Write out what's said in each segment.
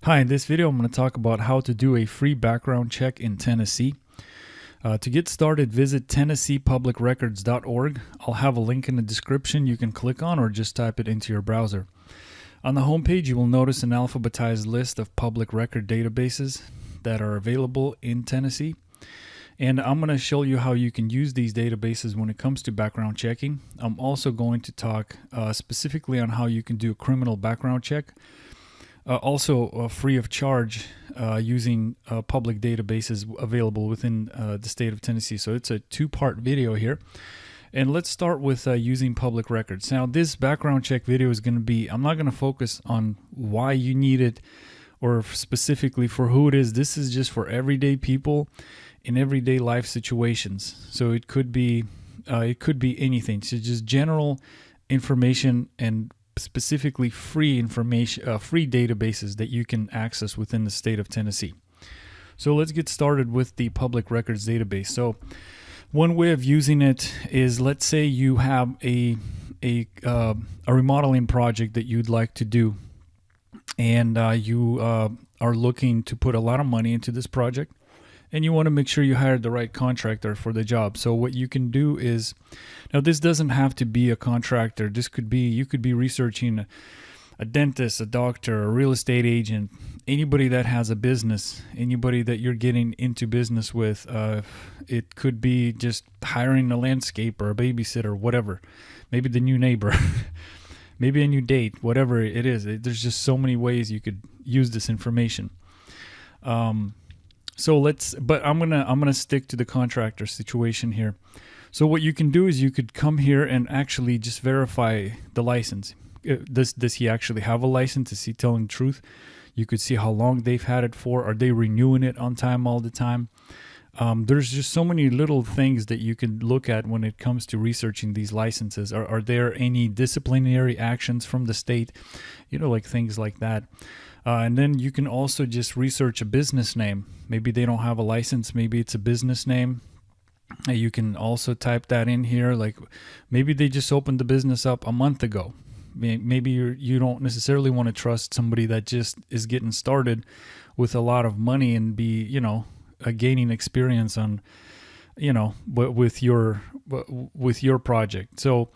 Hi, in this video I'm going to talk about how to do a free background check in Tennessee. To get started, visit TennesseePublicRecords.org. I'll have a link in the description you can click on or just type it into your browser. On the homepage you will notice an alphabetized list of public record databases that are available in Tennessee. And I'm going to show you how you can use these databases when it comes to background checking. I'm also going to talk specifically on how you can do a criminal background check. Also free of charge using public databases available within the state of Tennessee. So it's a two-part video here. And let's start with using public records. Now this background check video is going to be, I'm not going to focus on why you need it or specifically for who it is. This is just for everyday people in everyday life situations. So it could be anything. So just general information and specifically free information, free databases that you can access within the state of Tennessee. So let's get started with the public records database. So one way of using it is, let's say you have a remodeling project that you'd like to do, and you are looking to put a lot of money into this project, and you want to make sure you hired the right contractor for the job. So what you can do is, now this doesn't have to be a contractor. This could be, you could be researching a dentist, a doctor, a real estate agent, anybody that has a business, anybody that you're getting into business with. It could be just hiring a landscaper, a babysitter, whatever. Maybe the new neighbor, maybe a new date, whatever it is. There's just so many ways you could use this information. But I'm gonna stick to the contractor situation here. So what you can do is you could come here and actually just verify the license. Does he actually have a license? Is he telling the truth? You could see how long they've had it for. Are they renewing it on time all the time? There's just so many little things that you can look at when it comes to researching these licenses. Are there any disciplinary actions from the state? Like things like that. And then you can also just research a business name. Maybe they don't have a license. Maybe it's a business name. You can also type that in here. Like maybe they just opened the business up a month ago. Maybe you don't necessarily want to trust somebody that just is getting started with a lot of money and be, gaining experience on, with your project. So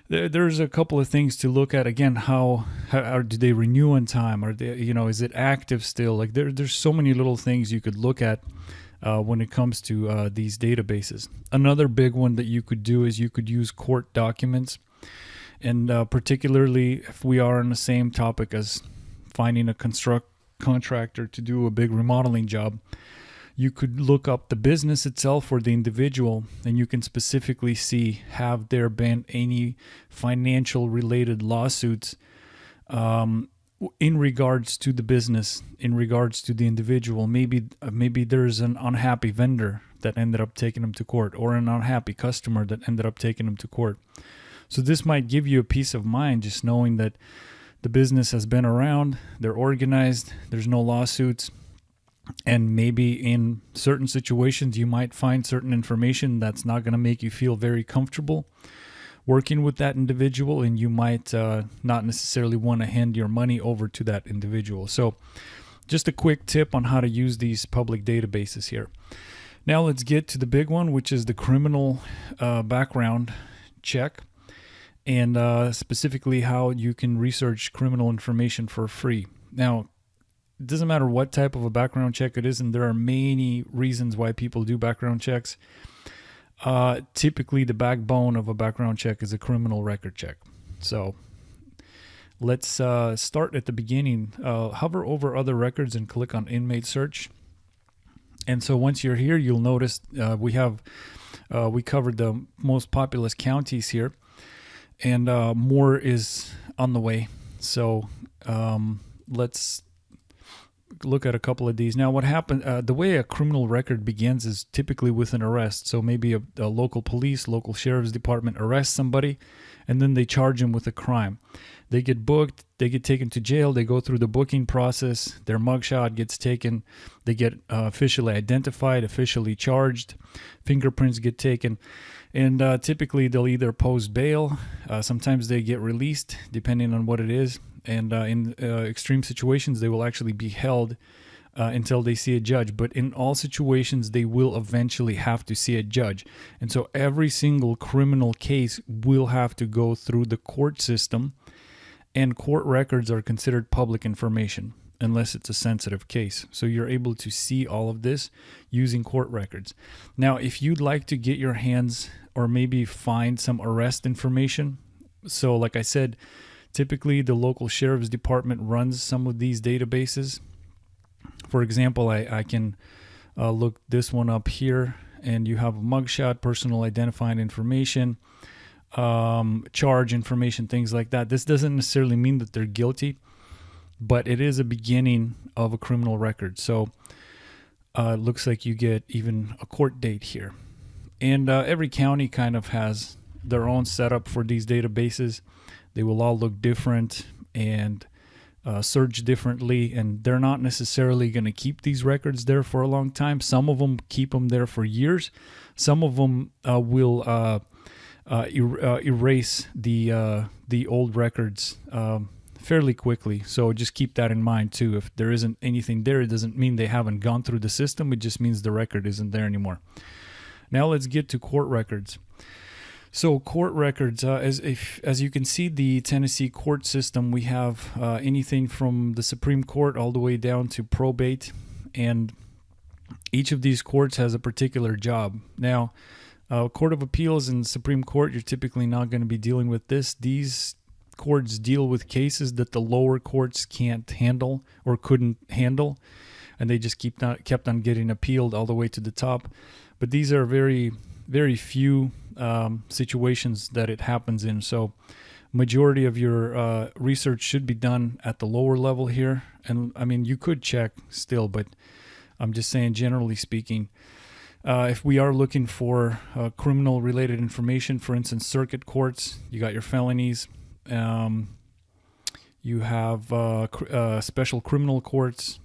there's a couple of things to look at. Again, how do they renew on time? Are they, is it active still? Like there's so many little things you could look at when it comes to these databases. Another big one that you could do is you could use court documents. And particularly if we are on the same topic as finding a contractor to do a big remodeling job, you could look up the business itself or the individual, and you can specifically see, have there been any financial related lawsuits in regards to the business, in regards to the individual. Maybe there's an unhappy vendor that ended up taking them to court, or an unhappy customer that ended up taking them to court. So this might give you a peace of mind, just knowing that the business has been around, they're organized, there's no lawsuits. And maybe in certain situations, you might find certain information that's not going to make you feel very comfortable working with that individual, and you might not necessarily want to hand your money over to that individual. So just a quick tip on how to use these public databases here. Now let's get to the big one, which is the criminal background check, and specifically how you can research criminal information for free. Now, it doesn't matter what type of a background check it is, and there are many reasons why people do background checks. Typically, the backbone of a background check is a criminal record check. So let's start at the beginning. Hover over other records and click on inmate search. And so once you're here, you'll notice we covered the most populous counties here, and more is on the way. So let's look at a couple of these. Now what happened, the way a criminal record begins is typically with an arrest. So maybe a local police, local sheriff's department arrests somebody, and then they charge them with a crime. They get booked, they get taken to jail, they go through the booking process, their mugshot gets taken, they get officially identified, officially charged, fingerprints get taken, and typically they'll either post bail, sometimes they get released depending on what it is, And in extreme situations, they will actually be held until they see a judge. But in all situations, they will eventually have to see a judge. And so every single criminal case will have to go through the court system, and court records are considered public information unless it's a sensitive case. So you're able to see all of this using court records. Now, if you'd like to get your hands or maybe find some arrest information, so like I said, typically the local sheriff's department runs some of these databases. For example, I can look this one up here, and you have a mugshot, personal identifying information, charge information, things like that. This doesn't necessarily mean that they're guilty, but it is a beginning of a criminal record. So it looks like you get even a court date here. And every county kind of has their own setup for these databases. They will all look different and search differently, and they're not necessarily going to keep these records there for a long time. Some of them keep them there for years. Some of them will erase the old records fairly quickly. So just keep that in mind too. If there isn't anything there, it doesn't mean they haven't gone through the system. It just means the record isn't there anymore. Now let's get to court records. So court records, as you can see, the Tennessee court system, we have anything from the Supreme Court all the way down to probate, and each of these courts has a particular job. Now, Court of Appeals and Supreme Court, you're typically not going to be dealing with this. These courts deal with cases that the lower courts can't handle or couldn't handle, and they just kept on getting appealed all the way to the top. But these are very, very few situations that it happens in. So majority of your research should be done at the lower level here. And I mean, you could check still, but I'm just saying, generally speaking, if we are looking for criminal related information, for instance, circuit courts, you got your felonies, you have special criminal courts,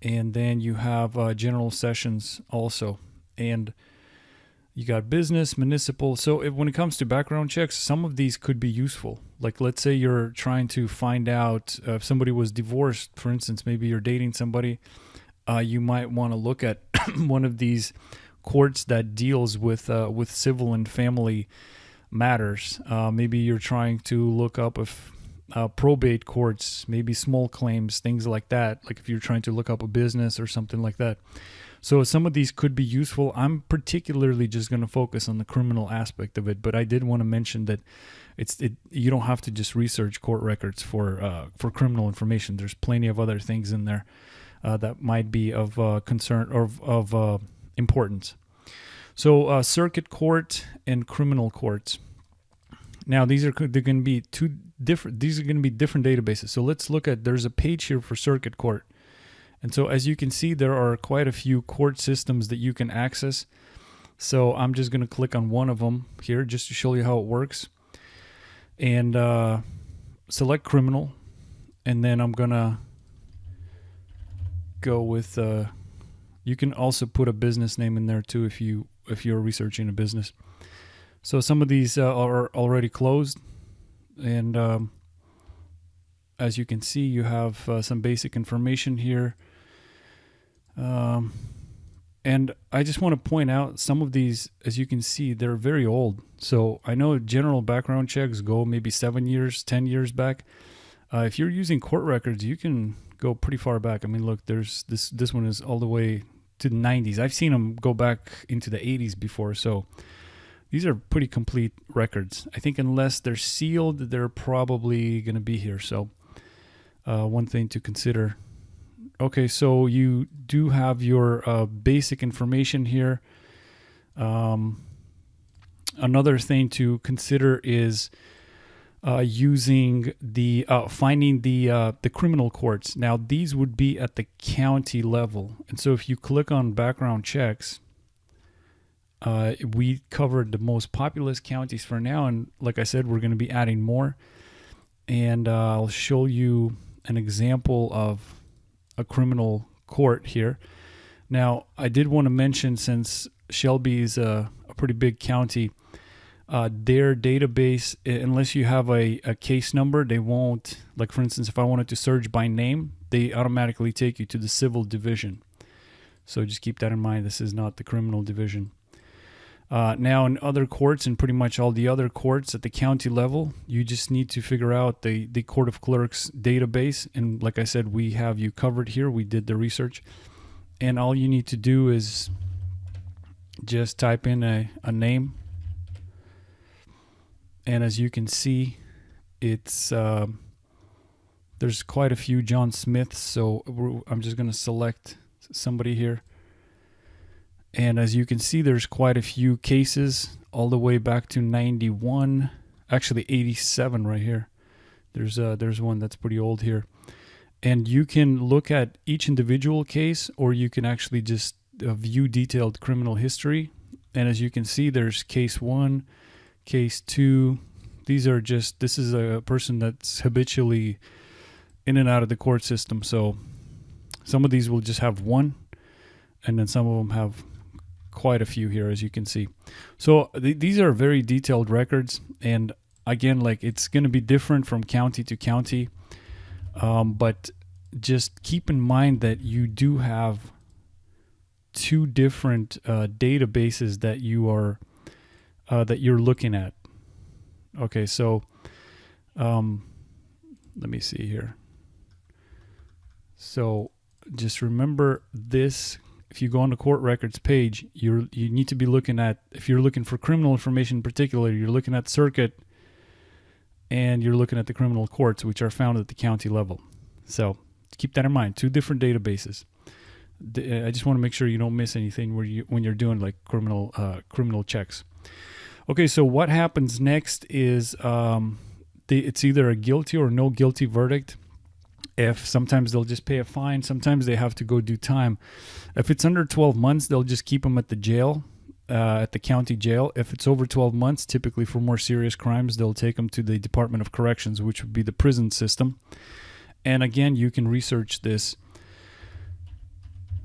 and then you have general sessions also. And you got business, municipal. So when it comes to background checks, some of these could be useful. Like, let's say you're trying to find out if somebody was divorced, for instance, maybe you're dating somebody. You might want to look at one of these courts that deals with civil and family matters. Maybe you're trying to look up if probate courts, maybe small claims, things like that. Like if you're trying to look up a business or something like that. So some of these could be useful. I'm particularly just going to focus on the criminal aspect of it, but I did want to mention that you don't have to just research court records for criminal information. There's plenty of other things in there that might be of concern or of importance. So circuit court and criminal courts. Now they're going to be different databases. So let's look at, there's a page here for circuit court. And so as you can see, there are quite a few court systems that you can access. So I'm just going to click on one of them here just to show you how it works. And select criminal. And then I'm going to go with, you can also put a business name in there too if you're researching a business. So some of these are already closed. And as you can see, you have some basic information here. And I just want to point out some of these, as you can see, they're very old. So I know general background checks go maybe 7 years, 10 years back. If you're using court records, you can go pretty far back. I mean, look, there's this one is all the way to the 90s. I've seen them go back into the 80s before. So these are pretty complete records. I think unless they're sealed, they're probably going to be here. So one thing to consider. Okay, so you do have your basic information here. Another thing to consider is using the finding the criminal courts. Now these would be at the county level, and so if you click on background checks, we covered the most populous counties for now, and like I said, we're going to be adding more. And I'll show you an example of a criminal court here. Now, I did want to mention, since Shelby is a pretty big county, their database, unless you have a case number, they won't, like for instance, if I wanted to search by name, they automatically take you to the civil division. So just keep that in mind. This is not the criminal division. Now in other courts and pretty much all the other courts at the county level, you just need to figure out the Court of Clerks database. And like I said, we have you covered here. We did the research. And all you need to do is just type in a name. And as you can see, it's there's quite a few John Smiths. So I'm just going to select somebody here. And as you can see, there's quite a few cases all the way back to 91, actually 87 right here. There's one that's pretty old here. And you can look at each individual case, or you can actually just view detailed criminal history. And as you can see, there's case 1, case 2. This is a person that's habitually in and out of the court system. So some of these will just have one, and then some of them have quite a few here, as you can see. So these are very detailed records, and again, like, it's going to be different from county to county, but just keep in mind that you do have 2 different databases that you're looking at. Okay, so let me see here. So just remember this. If you go on the court records page, you need to be looking at, if you're looking for criminal information in particular, you're looking at circuit, and you're looking at the criminal courts, which are found at the county level. So keep that in mind. 2 different databases. I just want to make sure you don't miss anything when you're doing like criminal checks. Okay, so what happens next is it's either a guilty or no guilty verdict. If sometimes they'll just pay a fine, sometimes they have to go do time. If it's under 12 months, they'll just keep them at the jail, at the county jail. If it's over 12 months, typically for more serious crimes, they'll take them to the Department of Corrections, which would be the prison system. And again, you can research this.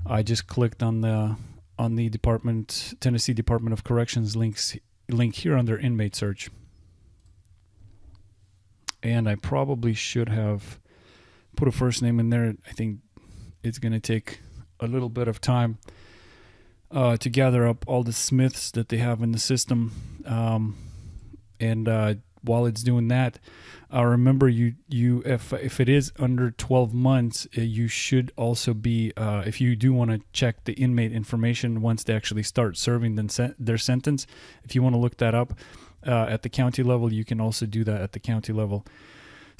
I just clicked on the Tennessee Department of Corrections link here under inmate search. And I probably should have put a first name in there. I think it's going to take a little bit of time to gather up all the Smiths that they have in the system. And while it's doing that, remember if it is under 12 months, you should also be, if you do want to check the inmate information once they actually start serving their sentence, if you want to look that up at the county level, you can also do that at the county level.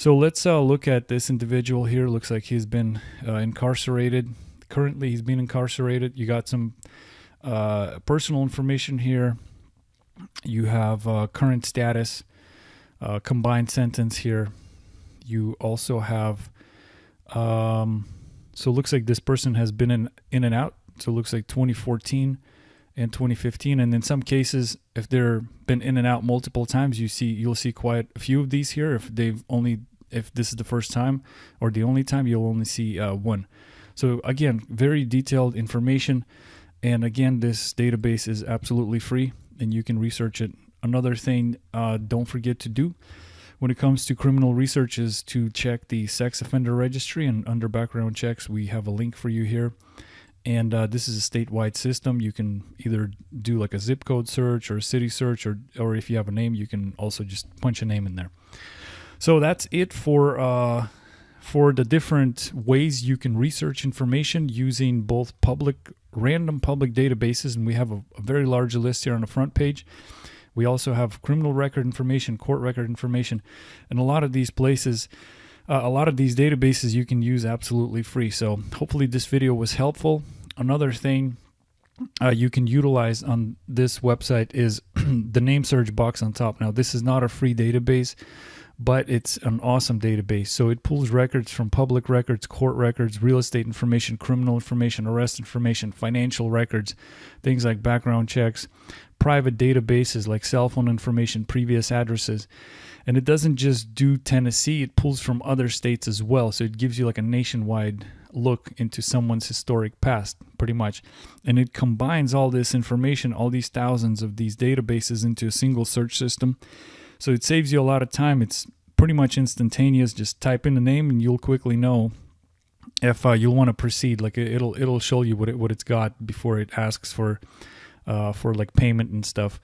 So let's look at this individual here. Looks like he's been incarcerated. Currently, he's been incarcerated. You got some personal information here. You have current status, combined sentence here. You also have, so it looks like this person has been in and out. So it looks like 2014 and 2015. And in some cases, if they've been in and out multiple times, you'll see quite a few of these here. If this is the first time or the only time, you'll only see one. So again, very detailed information. And again, this database is absolutely free and you can research it. Another thing, don't forget to do when it comes to criminal research is to check the sex offender registry, and under background checks, we have a link for you here. And this is a statewide system. You can either do like a zip code search or a city search, or if you have a name, you can also just punch a name in there. So that's it for the different ways you can research information using both random public databases, and we have a very large list here on the front page. We also have criminal record information, court record information, and a lot of these places, a lot of these databases you can use absolutely free. So hopefully this video was helpful. Another thing you can utilize on this website is the name search box on top. Now, this is not a free database, but it's an awesome database. So it pulls records from public records, court records, real estate information, criminal information, arrest information, financial records, things like background checks, private databases like cell phone information, previous addresses. And it doesn't just do Tennessee, it pulls from other states as well. So it gives you like a nationwide look into someone's historic past, pretty much. And it combines all this information, all these thousands of these databases into a single search system. So it saves you a lot of time. It's pretty much instantaneous. Just type in the name and you'll quickly know if you'll want to proceed. Like it'll show you what it's got before it asks for like payment and stuff.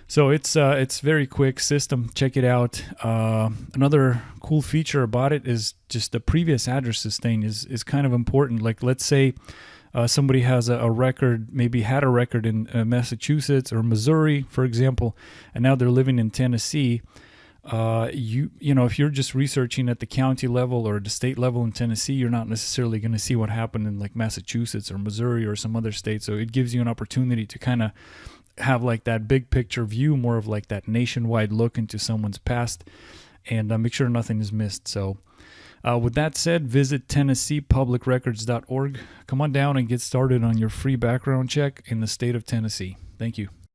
So it's very quick system. Check it out. Another cool feature about it is just the previous addresses thing is kind of important. Like let's say somebody has a record, maybe had a record in Massachusetts or Missouri, for example, and now they're living in Tennessee. You know, if you're just researching at the county level or the state level in Tennessee, you're not necessarily going to see what happened in like Massachusetts or Missouri or some other state. So it gives you an opportunity to kind of have like that big picture view, more of like that nationwide look into someone's past, and make sure nothing is missed. So with that said, visit TennesseePublicRecords.org. Come on down and get started on your free background check in the state of Tennessee. Thank you.